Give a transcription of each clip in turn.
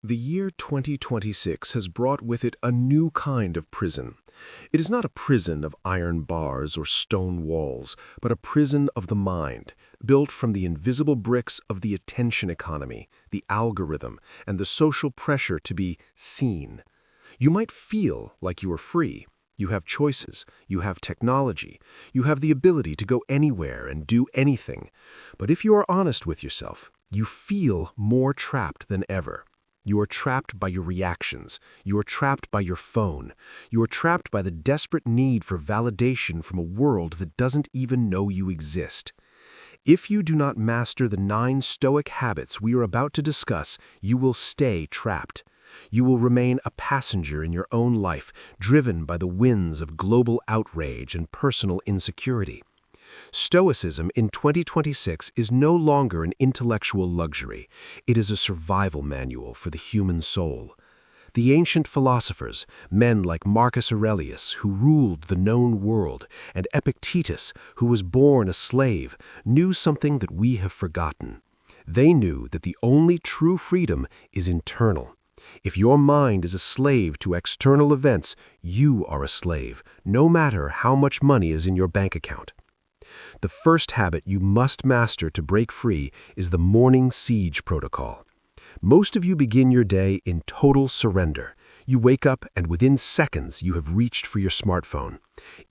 The year 2026 has brought with it a new kind of prison. It is not a prison of iron bars or stone walls, but a prison of the mind, built from the invisible bricks of the attention economy, the algorithm, and the social pressure to be seen. You might feel like you are free. You have choices, you have technology, you have the ability to go anywhere and do anything. But if you are honest with yourself, you feel more trapped than ever. You are trapped by your reactions. You are trapped by your phone. You are trapped by the desperate need for validation from a world that doesn't even know you exist. If you do not master the 9 Stoic habits we are about to discuss, you will stay trapped. You will remain a passenger in your own life, driven by the winds of global outrage and personal insecurity. Stoicism in 2026 is no longer an intellectual luxury. It is a survival manual for the human soul. The ancient philosophers, men like Marcus Aurelius, who ruled the known world, and Epictetus, who was born a slave, knew something that we have forgotten. They knew that the only true freedom is internal. If your mind is a slave to external events, you are a slave, no matter how much money is in your bank account. The first habit you must master to break free is the morning siege protocol. Most of you begin your day in total surrender. You wake up and within seconds you have reached for your smartphone.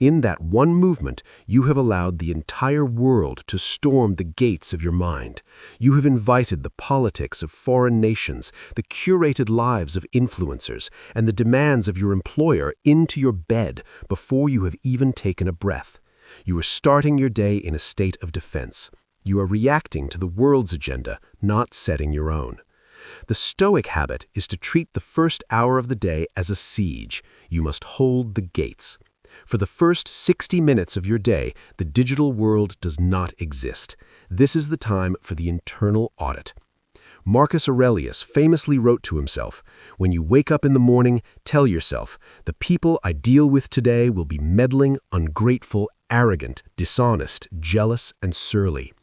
In that one movement, you have allowed the entire world to storm the gates of your mind. You have invited the politics of foreign nations, the curated lives of influencers, and the demands of your employer into your bed before you have even taken a breath. You are starting your day in a state of defense. You are reacting to the world's agenda, not setting your own. The Stoic habit is to treat the first hour of the day as a siege. You must hold the gates. For the first 60 minutes of your day, the digital world does not exist. This is the time for the internal audit. Marcus Aurelius famously wrote to himself, "When you wake up in the morning, tell yourself, the people I deal with today will be meddling, ungrateful, arrogant, dishonest, jealous, and surly."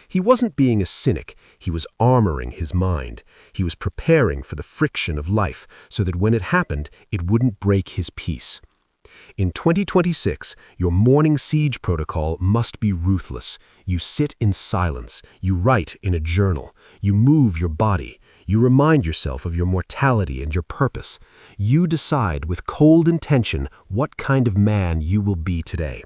He wasn't being a cynic, he was armoring his mind. He was preparing for the friction of life so that when it happened, it wouldn't break his peace. In 2026, your morning siege protocol must be ruthless. You sit in silence, you write in a journal, you move your body, you remind yourself of your mortality and your purpose. You decide with cold intention what kind of man you will be today.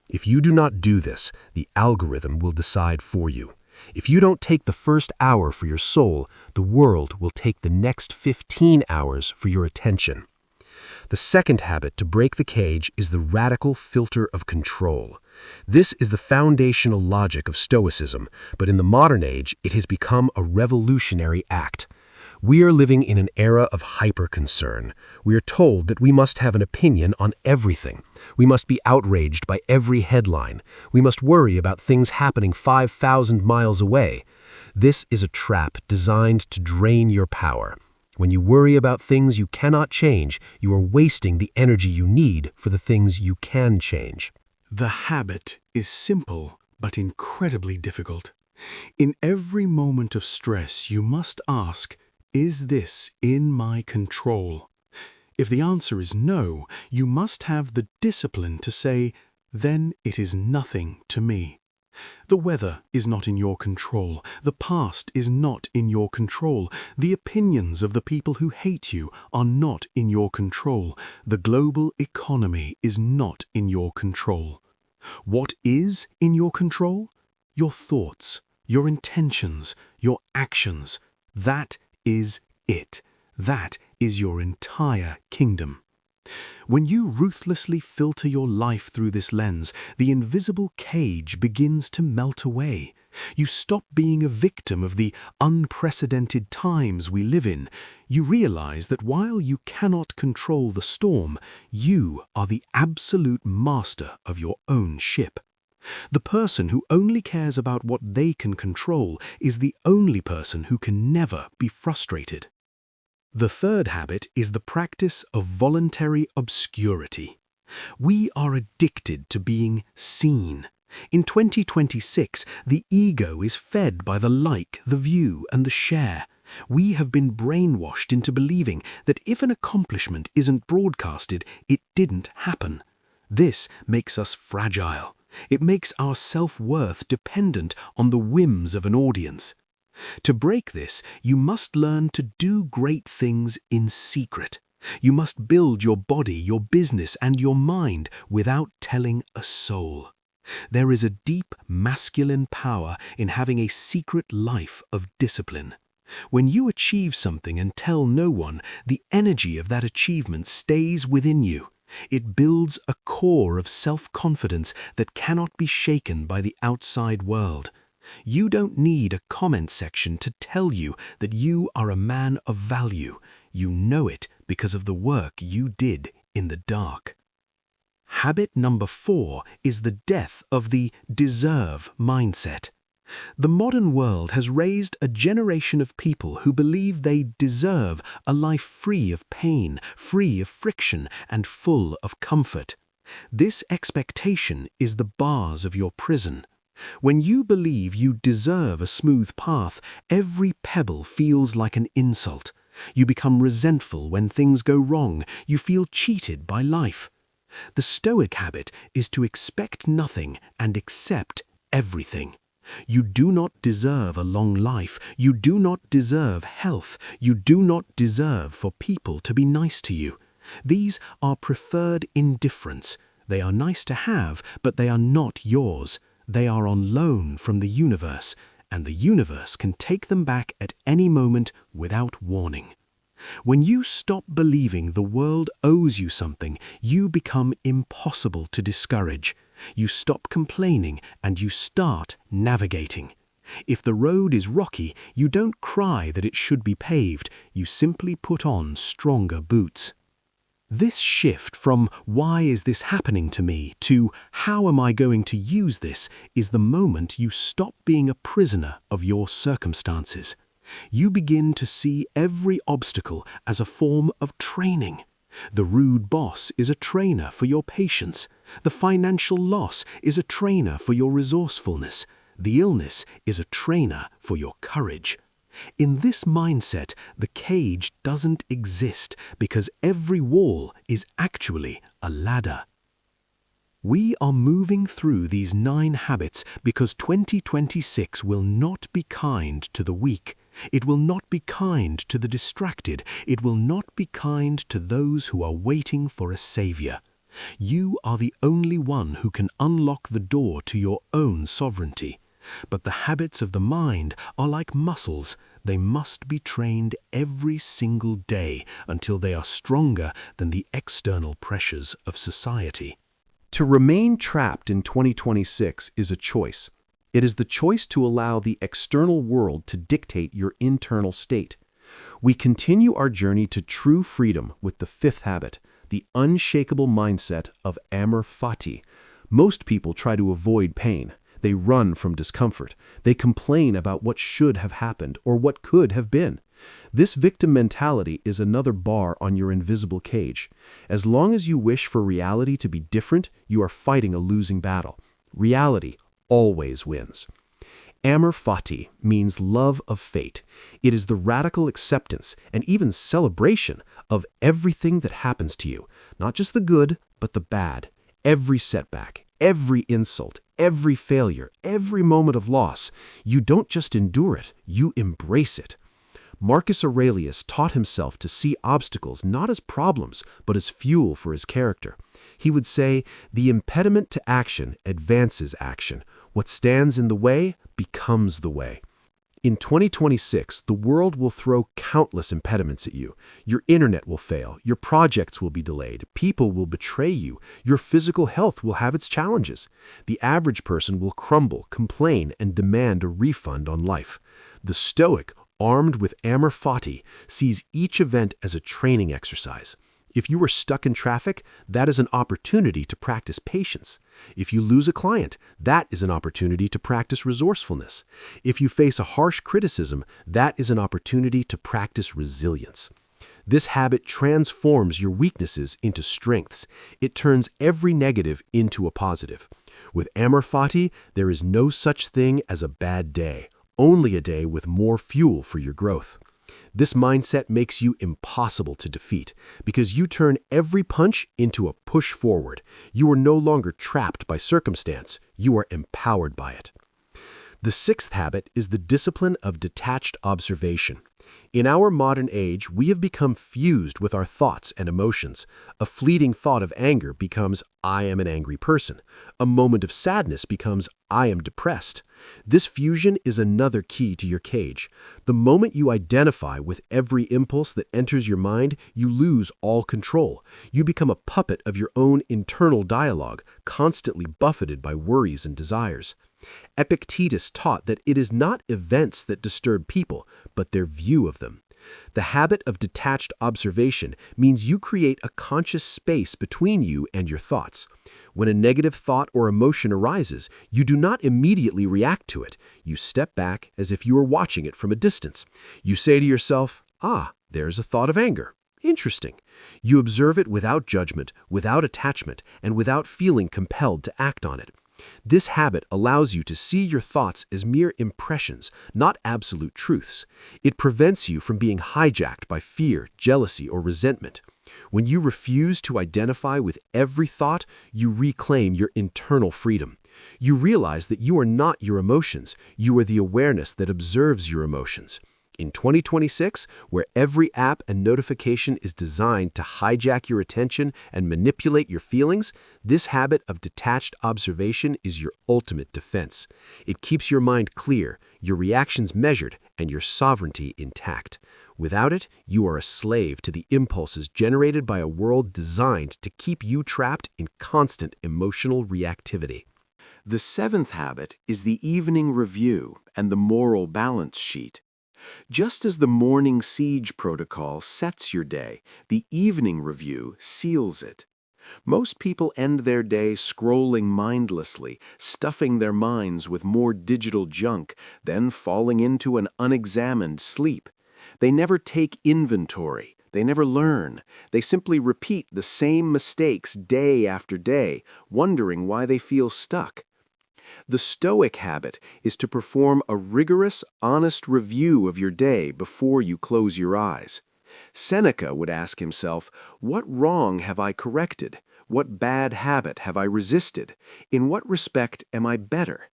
If you do not do this, the algorithm will decide for you. If you don't take the first hour for your soul, the world will take the next 15 hours for your attention. The second habit to break the cage is the radical filter of control. This is the foundational logic of Stoicism, but in the modern age, it has become a revolutionary act. We are living in an era of hyper-concern. We are told that we must have an opinion on everything. We must be outraged by every headline. We must worry about things happening 5,000 miles away. This is a trap designed to drain your power. When you worry about things you cannot change, you are wasting the energy you need for the things you can change. The habit is simple but incredibly difficult. In every moment of stress, you must ask, is this in my control? If the answer is no, you must have the discipline to say, then it is nothing to me. The weather is not in your control. The past is not in your control. The opinions of the people who hate you are not in your control. The global economy is not in your control. What is in your control? Your thoughts, your intentions, your actions. That is it. That is your entire kingdom. When you ruthlessly filter your life through this lens, the invisible cage begins to melt away. You stop being a victim of the unprecedented times we live in. You realize that while you cannot control the storm, you are the absolute master of your own ship. The person who only cares about what they can control is the only person who can never be frustrated. The third habit is the practice of voluntary obscurity. We are addicted to being seen. In 2026, the ego is fed by the like, the view, and the share. We have been brainwashed into believing that if an accomplishment isn't broadcasted, it didn't happen. This makes us fragile. It makes our self-worth dependent on the whims of an audience. To break this, you must learn to do great things in secret. You must build your body, your business, and your mind without telling a soul. There is a deep masculine power in having a secret life of discipline. When you achieve something and tell no one, the energy of that achievement stays within you. It builds a core of self-confidence that cannot be shaken by the outside world. You don't need a comment section to tell you that you are a man of value. You know it because of the work you did in the dark. Habit number 4 is the death of the deserve mindset. The modern world has raised a generation of people who believe they deserve a life free of pain, free of friction, and full of comfort. This expectation is the bars of your prison. When you believe you deserve a smooth path, every pebble feels like an insult. You become resentful when things go wrong. You feel cheated by life. The Stoic habit is to expect nothing and accept everything. You do not deserve a long life. You do not deserve health. You do not deserve for people to be nice to you. These are preferred indifference. They are nice to have, but they are not yours. They are on loan from the universe, and the universe can take them back at any moment without warning. When you stop believing the world owes you something, you become impossible to discourage. You stop complaining and you start navigating. If the road is rocky, you don't cry that it should be paved. You simply put on stronger boots. This shift from "why is this happening to me" to "how am I going to use this" is the moment you stop being a prisoner of your circumstances. You begin to see every obstacle as a form of training. The rude boss is a trainer for your patience. The financial loss is a trainer for your resourcefulness. The illness is a trainer for your courage. In this mindset, the cage doesn't exist because every wall is actually a ladder. We are moving through these 9 habits because 2026 will not be kind to the weak. It will not be kind to the distracted. It will not be kind to those who are waiting for a savior. You are the only one who can unlock the door to your own sovereignty. But the habits of the mind are like muscles. They must be trained every single day until they are stronger than the external pressures of society. To remain trapped in 2026 is a choice. It is the choice to allow the external world to dictate your internal state. We continue our journey to true freedom with the 5th habit, the unshakable mindset of amor fati. Most people try to avoid pain. They run from discomfort. They complain about what should have happened or what could have been. This victim mentality is another bar on your invisible cage. As long as you wish for reality to be different, you are fighting a losing battle. Reality always wins. Amor fati means love of fate. It is the radical acceptance and even celebration of everything that happens to you, not just the good, but the bad. Every setback, every insult, every failure, every moment of loss. You don't just endure it, you embrace it. Marcus Aurelius taught himself to see obstacles not as problems, but as fuel for his character. He would say, "The impediment to action advances action. What stands in the way becomes the way." In 2026, the world will throw countless impediments at you. Your internet will fail, your projects will be delayed, people will betray you, your physical health will have its challenges. The average person will crumble, complain, and demand a refund on life. The Stoic, armed with amor fati, sees each event as a training exercise. If you are stuck in traffic, that is an opportunity to practice patience. If you lose a client, that is an opportunity to practice resourcefulness. If you face a harsh criticism, that is an opportunity to practice resilience. This habit transforms your weaknesses into strengths. It turns every negative into a positive. With amor fati, there is no such thing as a bad day, only a day with more fuel for your growth. This mindset makes you impossible to defeat because you turn every punch into a push forward. You are no longer trapped by circumstance. You are empowered by it. The sixth habit is the discipline of detached observation. In our modern age, we have become fused with our thoughts and emotions. A fleeting thought of anger becomes, I am an angry person. A moment of sadness becomes, I am depressed. This fusion is another key to your cage. The moment you identify with every impulse that enters your mind, you lose all control. You become a puppet of your own internal dialogue, constantly buffeted by worries and desires. Epictetus taught that it is not events that disturb people, but their view of them. The habit of detached observation means you create a conscious space between you and your thoughts. When a negative thought or emotion arises, you do not immediately react to it. You step back as if you were watching it from a distance. You say to yourself, there's a thought of anger. Interesting. You observe it without judgment, without attachment, and without feeling compelled to act on it. This habit allows you to see your thoughts as mere impressions, not absolute truths. It prevents you from being hijacked by fear, jealousy, or resentment. When you refuse to identify with every thought, you reclaim your internal freedom. You realize that you are not your emotions, you are the awareness that observes your emotions. In 2026, where every app and notification is designed to hijack your attention and manipulate your feelings, this habit of detached observation is your ultimate defense. It keeps your mind clear, your reactions measured, and your sovereignty intact. Without it, you are a slave to the impulses generated by a world designed to keep you trapped in constant emotional reactivity. The seventh habit is the evening review and the moral balance sheet. Just as the morning siege protocol sets your day, the evening review seals it. Most people end their day scrolling mindlessly, stuffing their minds with more digital junk, then falling into an unexamined sleep. They never take inventory. They never learn. They simply repeat the same mistakes day after day, wondering why they feel stuck. The Stoic habit is to perform a rigorous, honest review of your day before you close your eyes. Seneca would ask himself, what wrong have I corrected? What bad habit have I resisted? In what respect am I better?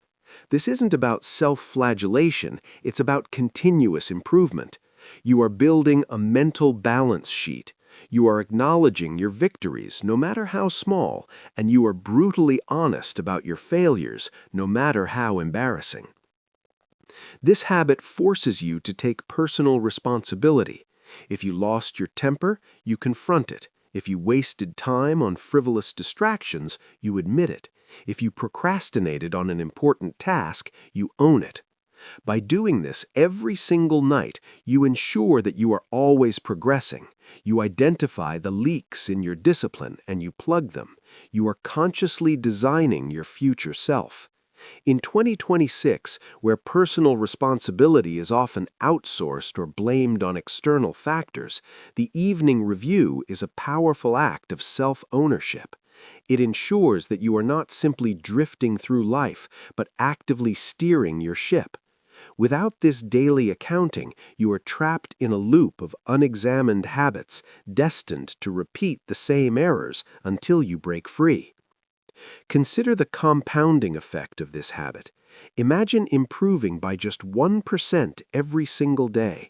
This isn't about self-flagellation, it's about continuous improvement. You are building a mental balance sheet. You are acknowledging your victories, no matter how small, and you are brutally honest about your failures, no matter how embarrassing. This habit forces you to take personal responsibility. If you lost your temper, you confront it. If you wasted time on frivolous distractions, you admit it. If you procrastinated on an important task, you own it. By doing this every single night, you ensure that you are always progressing. You identify the leaks in your discipline and you plug them. You are consciously designing your future self. In 2026, where personal responsibility is often outsourced or blamed on external factors, the evening review is a powerful act of self-ownership. It ensures that you are not simply drifting through life, but actively steering your ship. Without this daily accounting, you are trapped in a loop of unexamined habits, destined to repeat the same errors until you break free. Consider the compounding effect of this habit. Imagine improving by just 1% every single day.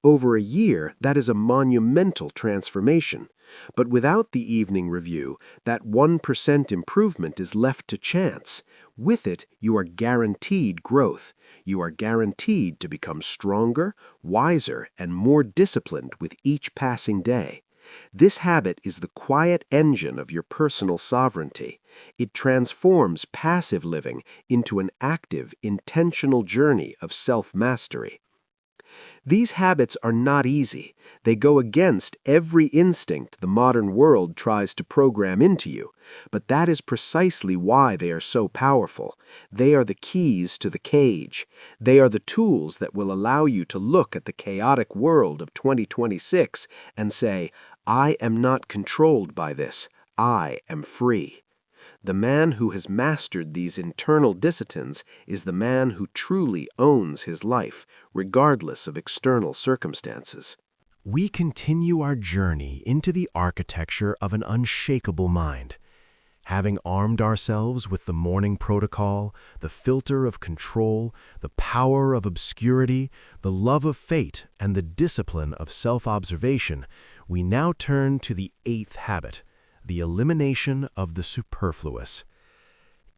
Over a year, that is a monumental transformation. But without the evening review, that 1% improvement is left to chance. With it, you are guaranteed growth. You are guaranteed to become stronger, wiser, and more disciplined with each passing day. This habit is the quiet engine of your personal sovereignty. It transforms passive living into an active, intentional journey of self-mastery. These habits are not easy. They go against every instinct the modern world tries to program into you. But that is precisely why they are so powerful. They are the keys to the cage. They are the tools that will allow you to look at the chaotic world of 2026 and say, I am not controlled by this. I am free. The man who has mastered these internal disciplines is the man who truly owns his life, regardless of external circumstances. We continue our journey into the architecture of an unshakable mind. Having armed ourselves with the morning protocol, the filter of control, the power of obscurity, the love of fate, and the discipline of self-observation, we now turn to the 8th habit, the elimination of the superfluous.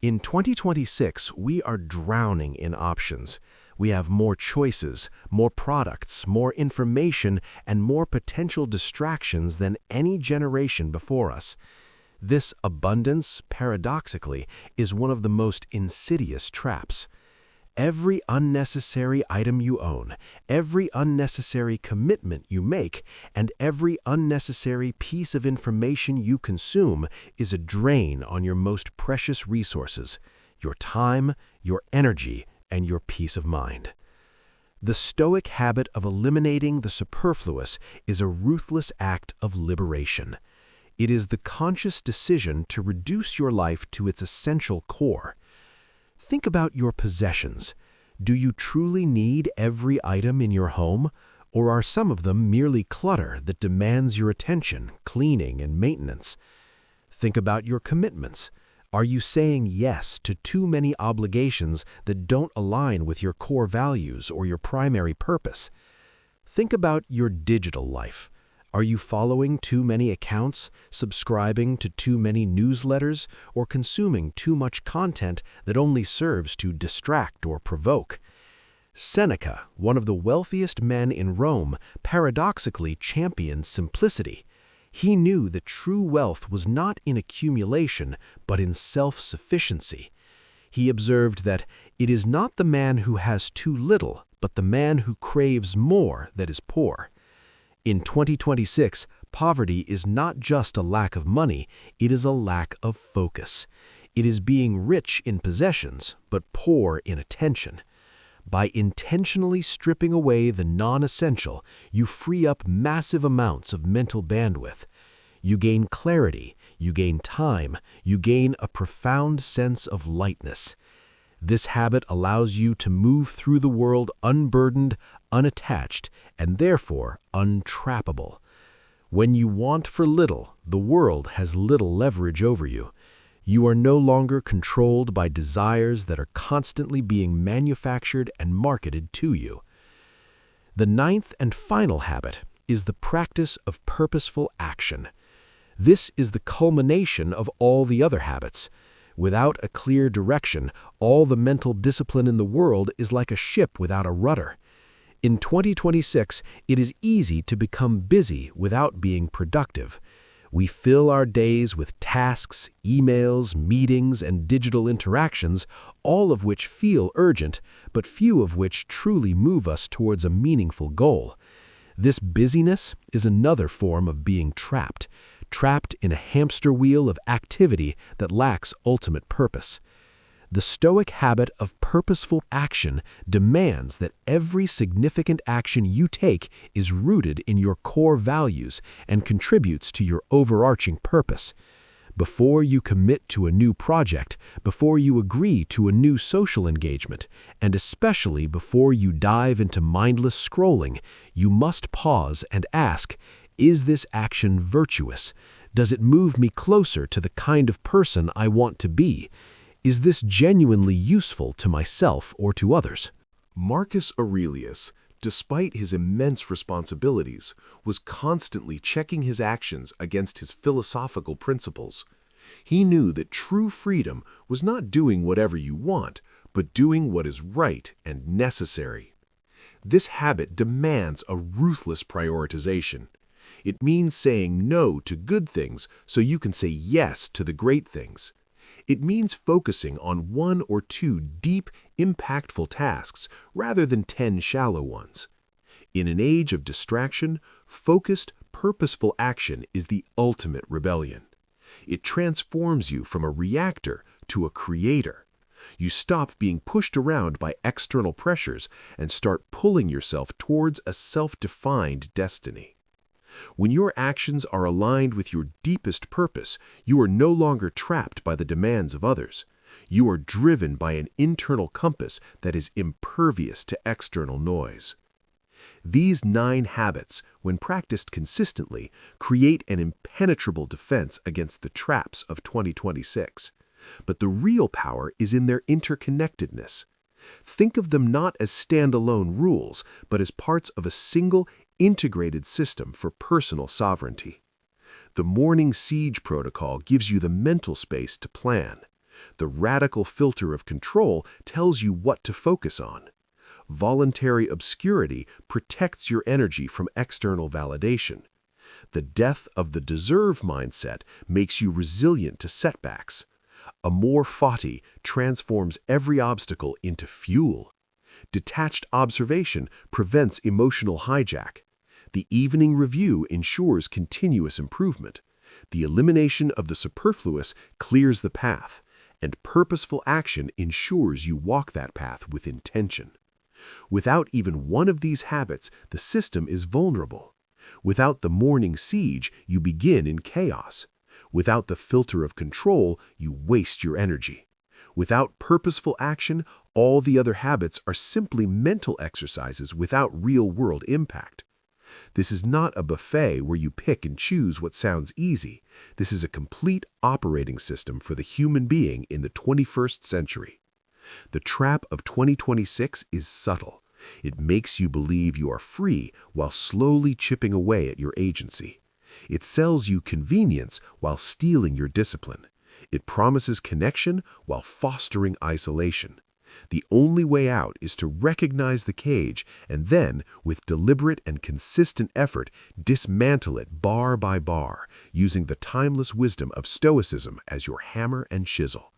In 2026, we are drowning in options. We have more choices, more products, more information, and more potential distractions than any generation before us. This abundance, paradoxically, is one of the most insidious traps. Every unnecessary item you own, every unnecessary commitment you make, and every unnecessary piece of information you consume is a drain on your most precious resources, your time, your energy, and your peace of mind. The Stoic habit of eliminating the superfluous is a ruthless act of liberation. It is the conscious decision to reduce your life to its essential core. Think about your possessions. Do you truly need every item in your home, or are some of them merely clutter that demands your attention, cleaning, and maintenance? Think about your commitments. Are you saying yes to too many obligations that don't align with your core values or your primary purpose? Think about your digital life. Are you following too many accounts, subscribing to too many newsletters, or consuming too much content that only serves to distract or provoke? Seneca, one of the wealthiest men in Rome, paradoxically championed simplicity. He knew that true wealth was not in accumulation, but in self-sufficiency. He observed that it is not the man who has too little, but the man who craves more that is poor. In 2026, poverty is not just a lack of money, it is a lack of focus. It is being rich in possessions, but poor in attention. By intentionally stripping away the non-essential, you free up massive amounts of mental bandwidth. You gain clarity, you gain time, you gain a profound sense of lightness. This habit allows you to move through the world unburdened, unattached, and therefore untrappable. When you want for little, the world has little leverage over you. You are no longer controlled by desires that are constantly being manufactured and marketed to you. The 9th and final habit is the practice of purposeful action. This is the culmination of all the other habits. Without a clear direction, all the mental discipline in the world is like a ship without a rudder. In 2026, it is easy to become busy without being productive. We fill our days with tasks, emails, meetings, and digital interactions, all of which feel urgent, but few of which truly move us towards a meaningful goal. This busyness is another form of being trapped in a hamster wheel of activity that lacks ultimate purpose. The Stoic habit of purposeful action demands that every significant action you take is rooted in your core values and contributes to your overarching purpose. Before you commit to a new project, before you agree to a new social engagement, and especially before you dive into mindless scrolling, you must pause and ask, is this action virtuous? Does it move me closer to the kind of person I want to be? Is this genuinely useful to myself or to others? Marcus Aurelius, despite his immense responsibilities, was constantly checking his actions against his philosophical principles. He knew that true freedom was not doing whatever you want, but doing what is right and necessary. This habit demands a ruthless prioritization. It means saying no to good things so you can say yes to the great things. It means focusing on 1 or 2 deep, impactful tasks rather than 10 shallow ones. In an age of distraction, focused, purposeful action is the ultimate rebellion. It transforms you from a reactor to a creator. You stop being pushed around by external pressures and start pulling yourself towards a self-defined destiny. When your actions are aligned with your deepest purpose, you are no longer trapped by the demands of others. You are driven by an internal compass that is impervious to external noise. These 9 habits, when practiced consistently, create an impenetrable defense against the traps of 2026. But the real power is in their interconnectedness. Think of them not as standalone rules, but as parts of a single, integrated system for personal sovereignty. The morning siege protocol gives you the mental space to plan. The radical filter of control tells you what to focus on. Voluntary obscurity protects your energy from external validation. The death of the deserve mindset makes you resilient to setbacks. Amor fati transforms every obstacle into fuel. Detached observation prevents emotional hijack. The evening review ensures continuous improvement. The elimination of the superfluous clears the path, and purposeful action ensures you walk that path with intention. Without even one of these habits, the system is vulnerable. Without the morning siege, you begin in chaos. Without the filter of control, you waste your energy. Without purposeful action, all the other habits are simply mental exercises without real-world impact. This is not a buffet where you pick and choose what sounds easy. This is a complete operating system for the human being in the 21st century. The trap of 2026 is subtle. It makes you believe you are free while slowly chipping away at your agency. It sells you convenience while stealing your discipline. It promises connection while fostering isolation. The only way out is to recognize the cage and then, with deliberate and consistent effort, dismantle it bar by bar, using the timeless wisdom of Stoicism as your hammer and chisel.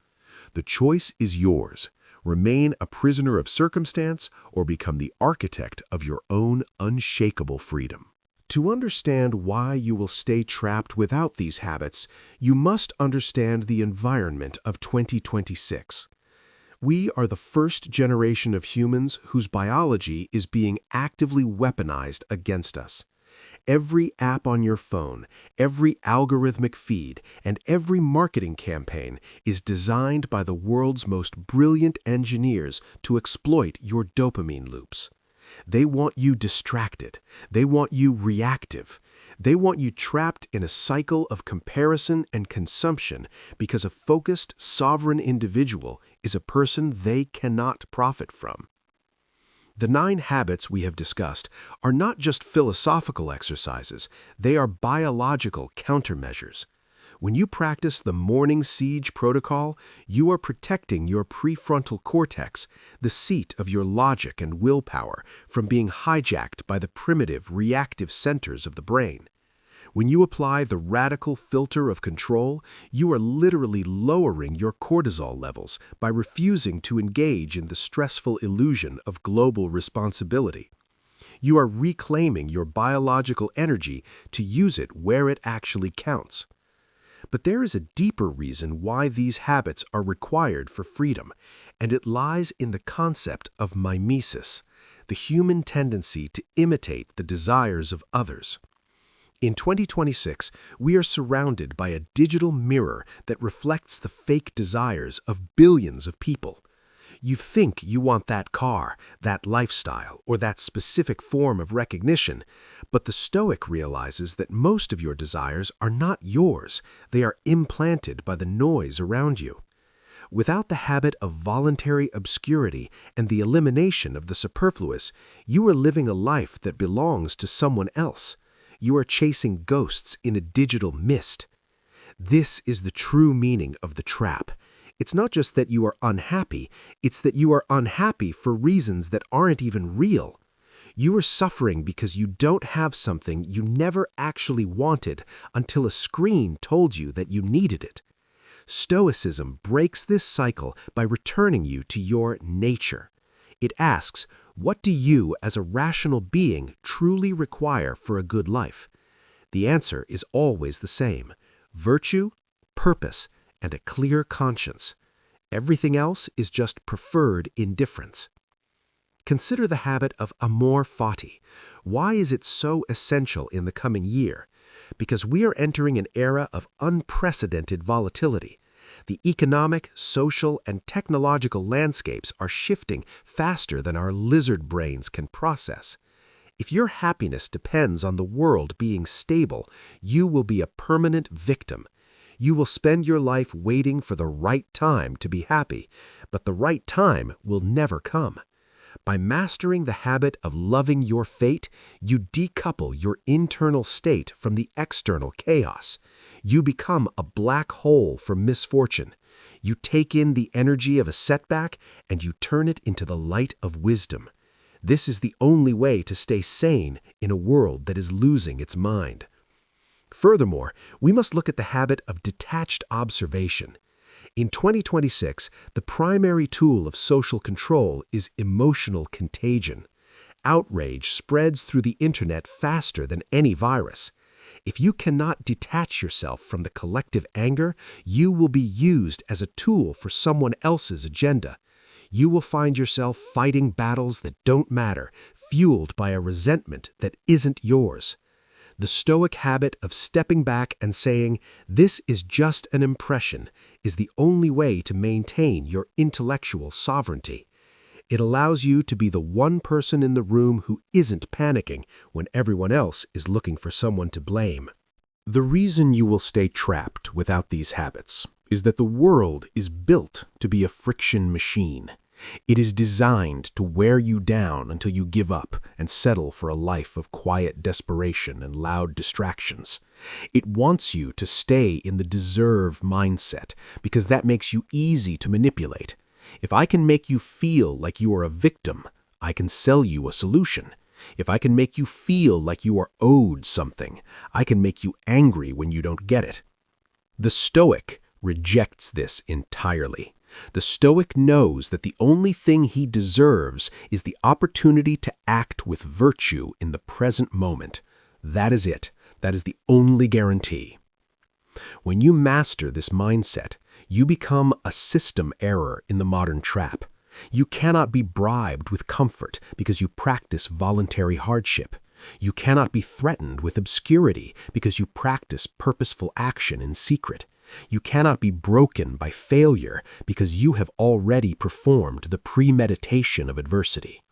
The choice is yours. Remain a prisoner of circumstance or become the architect of your own unshakable freedom. To understand why you will stay trapped without these habits, you must understand the environment of 2026. We are the first generation of humans whose biology is being actively weaponized against us. Every app on your phone, every algorithmic feed, and every marketing campaign is designed by the world's most brilliant engineers to exploit your dopamine loops. They want you distracted. They want you reactive. They want you trapped in a cycle of comparison and consumption because a focused, sovereign individual is a person they cannot profit from. The 9 habits we have discussed are not just philosophical exercises, they are biological countermeasures. When you practice the morning siege protocol, you are protecting your prefrontal cortex, the seat of your logic and willpower, from being hijacked by the primitive, reactive centers of the brain. When you apply the radical filter of control, you are literally lowering your cortisol levels by refusing to engage in the stressful illusion of global responsibility. You are reclaiming your biological energy to use it where it actually counts. But there is a deeper reason why these habits are required for freedom, and it lies in the concept of mimesis, the human tendency to imitate the desires of others. In 2026, we are surrounded by a digital mirror that reflects the fake desires of billions of people. You think you want that car, that lifestyle, or that specific form of recognition, but the Stoic realizes that most of your desires are not yours. They are implanted by the noise around you. Without the habit of voluntary obscurity and the elimination of the superfluous, you are living a life that belongs to someone else. You are chasing ghosts in a digital mist. This is the true meaning of the trap. It's not just that you are unhappy, it's that you are unhappy for reasons that aren't even real. You are suffering because you don't have something you never actually wanted until a screen told you that you needed it. Stoicism breaks this cycle by returning you to your nature. It asks, what do you as a rational being truly require for a good life? The answer is always the same: virtue, purpose, and a clear conscience. Everything else is just preferred indifference. Consider the habit of amor fati. Why is it so essential in the coming year? Because we are entering an era of unprecedented volatility. The economic, social, and technological landscapes are shifting faster than our lizard brains can process. If your happiness depends on the world being stable, you will be a permanent victim. You will spend your life waiting for the right time to be happy, but the right time will never come. By mastering the habit of loving your fate, you decouple your internal state from the external chaos. You become a black hole for misfortune. You take in the energy of a setback and you turn it into the light of wisdom. This is the only way to stay sane in a world that is losing its mind. Furthermore, we must look at the habit of detached observation. In 2026, the primary tool of social control is emotional contagion. Outrage spreads through the internet faster than any virus. If you cannot detach yourself from the collective anger, you will be used as a tool for someone else's agenda. You will find yourself fighting battles that don't matter, fueled by a resentment that isn't yours. The Stoic habit of stepping back and saying, "This is just an impression," is the only way to maintain your intellectual sovereignty. It allows you to be the one person in the room who isn't panicking when everyone else is looking for someone to blame. The reason you will stay trapped without these habits is that the world is built to be a friction machine. It is designed to wear you down until you give up and settle for a life of quiet desperation and loud distractions. It wants you to stay in the deserve mindset because that makes you easy to manipulate. If I can make you feel like you are a victim, I can sell you a solution. If I can make you feel like you are owed something, I can make you angry when you don't get it. The Stoic rejects this entirely. The Stoic knows that the only thing he deserves is the opportunity to act with virtue in the present moment. That is it. That is the only guarantee. When you master this mindset, you become a system error in the modern trap. You cannot be bribed with comfort because you practice voluntary hardship. You cannot be threatened with obscurity because you practice purposeful action in secret. You cannot be broken by failure because you have already performed the premeditation of adversity.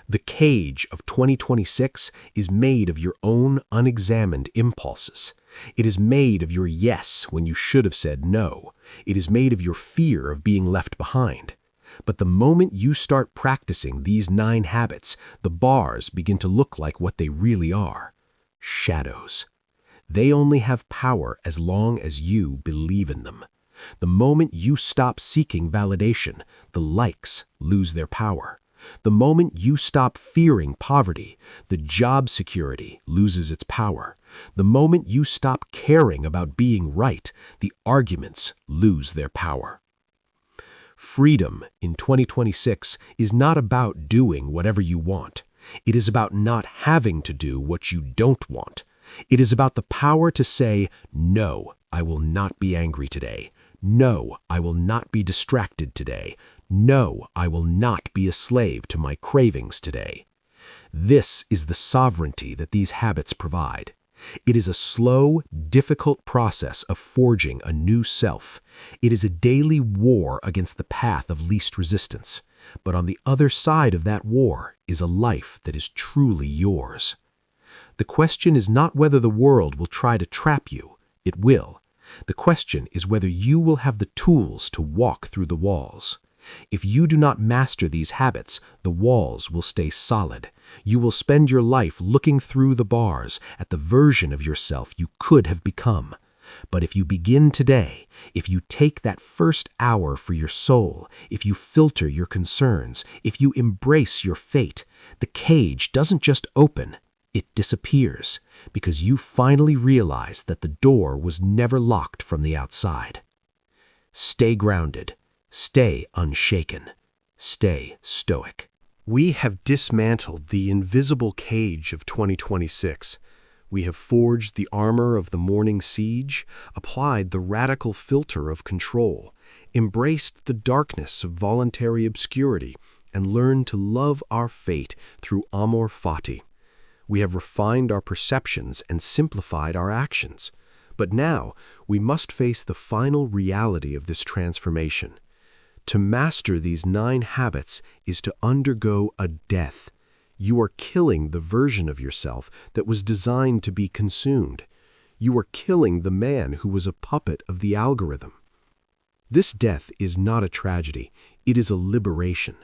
The cage of 2026 is made of your own unexamined impulses. It is made of your yes when you should have said no. It is made of your fear of being left behind. But the moment you start practicing these 9 habits, the bars begin to look like what they really are: shadows. They only have power as long as you believe in them. The moment you stop seeking validation, the likes lose their power. The moment you stop fearing poverty, the job security loses its power. The moment you stop caring about being right, the arguments lose their power. Freedom in 2026 is not about doing whatever you want. It is about not having to do what you don't want. It is about the power to say, "No, I will not be angry today. No, I will not be distracted today. No, I will not be a slave to my cravings today." This is the sovereignty that these habits provide. It is a slow, difficult process of forging a new self. It is a daily war against the path of least resistance. But on the other side of that war is a life that is truly yours. The question is not whether the world will try to trap you. It will. The question is whether you will have the tools to walk through the walls. If you do not master these habits, the walls will stay solid. You will spend your life looking through the bars at the version of yourself you could have become. But if you begin today, if you take that first hour for your soul, if you filter your concerns, if you embrace your fate, the cage doesn't just open, it disappears, because you finally realize that the door was never locked from the outside. Stay grounded. Stay unshaken. Stay stoic. We have dismantled the invisible cage of 2026. We have forged the armor of the morning siege, applied the radical filter of control, embraced the darkness of voluntary obscurity, and learn to love our fate through amor fati. We have refined our perceptions and simplified our actions. But now we must face the final reality of this transformation. To master these 9 habits is to undergo a death. You are killing the version of yourself that was designed to be consumed. You are killing the man who was a puppet of the algorithm. This death is not a tragedy, it is a liberation.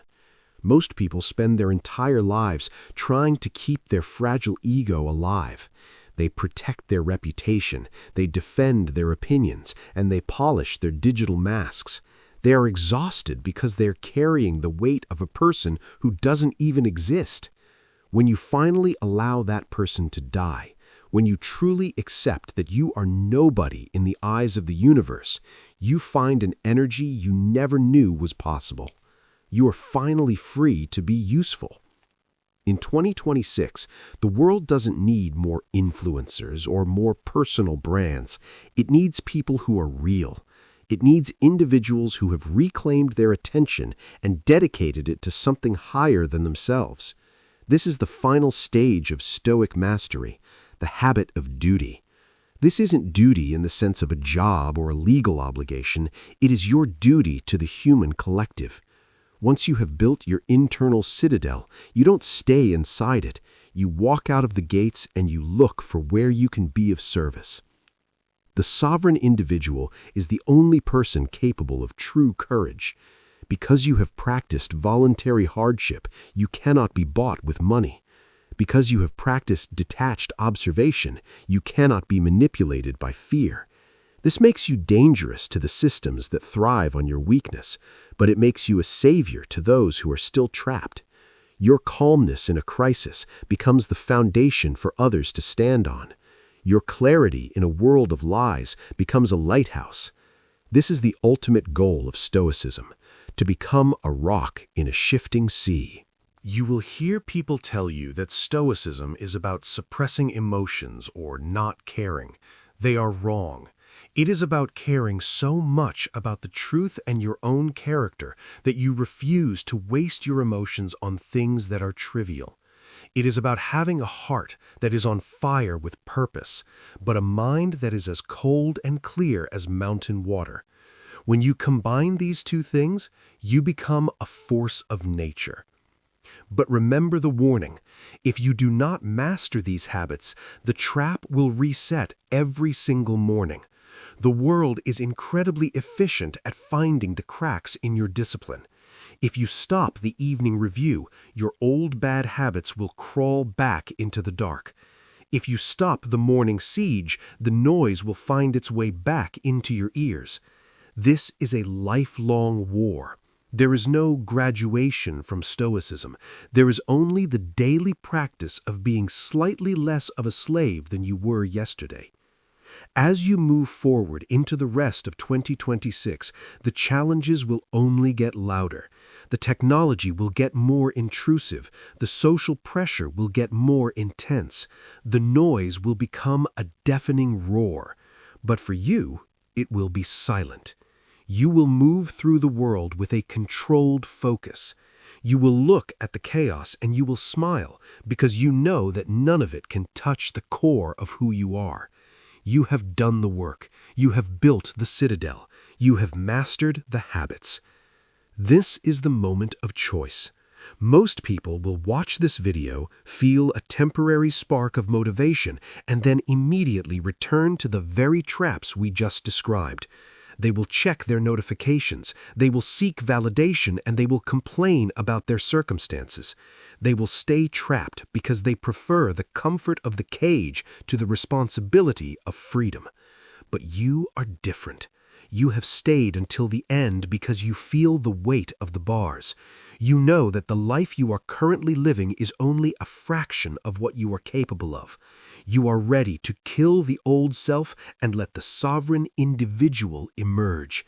Most people spend their entire lives trying to keep their fragile ego alive. They protect their reputation, they defend their opinions, and they polish their digital masks. They are exhausted because they are carrying the weight of a person who doesn't even exist. When you finally allow that person to die, when you truly accept that you are nobody in the eyes of the universe, you find an energy you never knew was possible. You are finally free to be useful. In 2026, the world doesn't need more influencers or more personal brands. It needs people who are real. It needs individuals who have reclaimed their attention and dedicated it to something higher than themselves. This is the final stage of Stoic mastery, the habit of duty. This isn't duty in the sense of a job or a legal obligation. It is your duty to the human collective. Once you have built your internal citadel, you don't stay inside it. You walk out of the gates and you look for where you can be of service. The sovereign individual is the only person capable of true courage. Because you have practiced voluntary hardship, you cannot be bought with money. Because you have practiced detached observation, you cannot be manipulated by fear. This makes you dangerous to the systems that thrive on your weakness, but it makes you a savior to those who are still trapped. Your calmness in a crisis becomes the foundation for others to stand on. Your clarity in a world of lies becomes a lighthouse. This is the ultimate goal of Stoicism, to become a rock in a shifting sea. You will hear people tell you that Stoicism is about suppressing emotions or not caring. They are wrong. It is about caring so much about the truth and your own character that you refuse to waste your emotions on things that are trivial. It is about having a heart that is on fire with purpose, but a mind that is as cold and clear as mountain water. When you combine these two things, you become a force of nature. But remember the warning. If you do not master these habits, the trap will reset every single morning. The world is incredibly efficient at finding the cracks in your discipline. If you stop the evening review, your old bad habits will crawl back into the dark. If you stop the morning siege, the noise will find its way back into your ears. This is a lifelong war. There is no graduation from Stoicism. There is only the daily practice of being slightly less of a slave than you were yesterday. As you move forward into the rest of 2026, the challenges will only get louder. The technology will get more intrusive. The social pressure will get more intense. The noise will become a deafening roar. But for you, it will be silent. You will move through the world with a controlled focus. You will look at the chaos and you will smile because you know that none of it can touch the core of who you are. You have done the work. You have built the citadel. You have mastered the habits. This is the moment of choice. Most people will watch this video, feel a temporary spark of motivation, and then immediately return to the very traps we just described. They will check their notifications, they will seek validation, and they will complain about their circumstances. They will stay trapped because they prefer the comfort of the cage to the responsibility of freedom. But you are different. You have stayed until the end because you feel the weight of the bars. You know that the life you are currently living is only a fraction of what you are capable of. You are ready to kill the old self and let the sovereign individual emerge.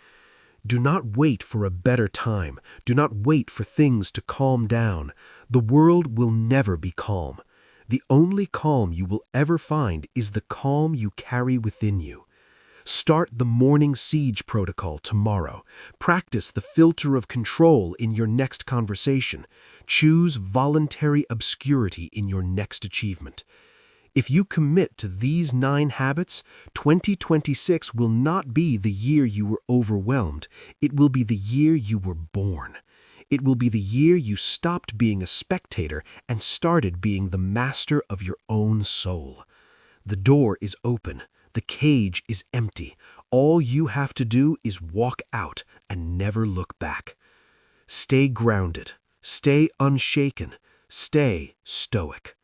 Do not wait for a better time. Do not wait for things to calm down. The world will never be calm. The only calm you will ever find is the calm you carry within you. Start the morning siege protocol tomorrow. Practice the filter of control in your next conversation. Choose voluntary obscurity in your next achievement. If you commit to these 9 habits, 2026 will not be the year you were overwhelmed. It will be the year you were born. It will be the year you stopped being a spectator and started being the master of your own soul. The door is open. The cage is empty. All you have to do is walk out and never look back. Stay grounded. Stay unshaken. Stay stoic.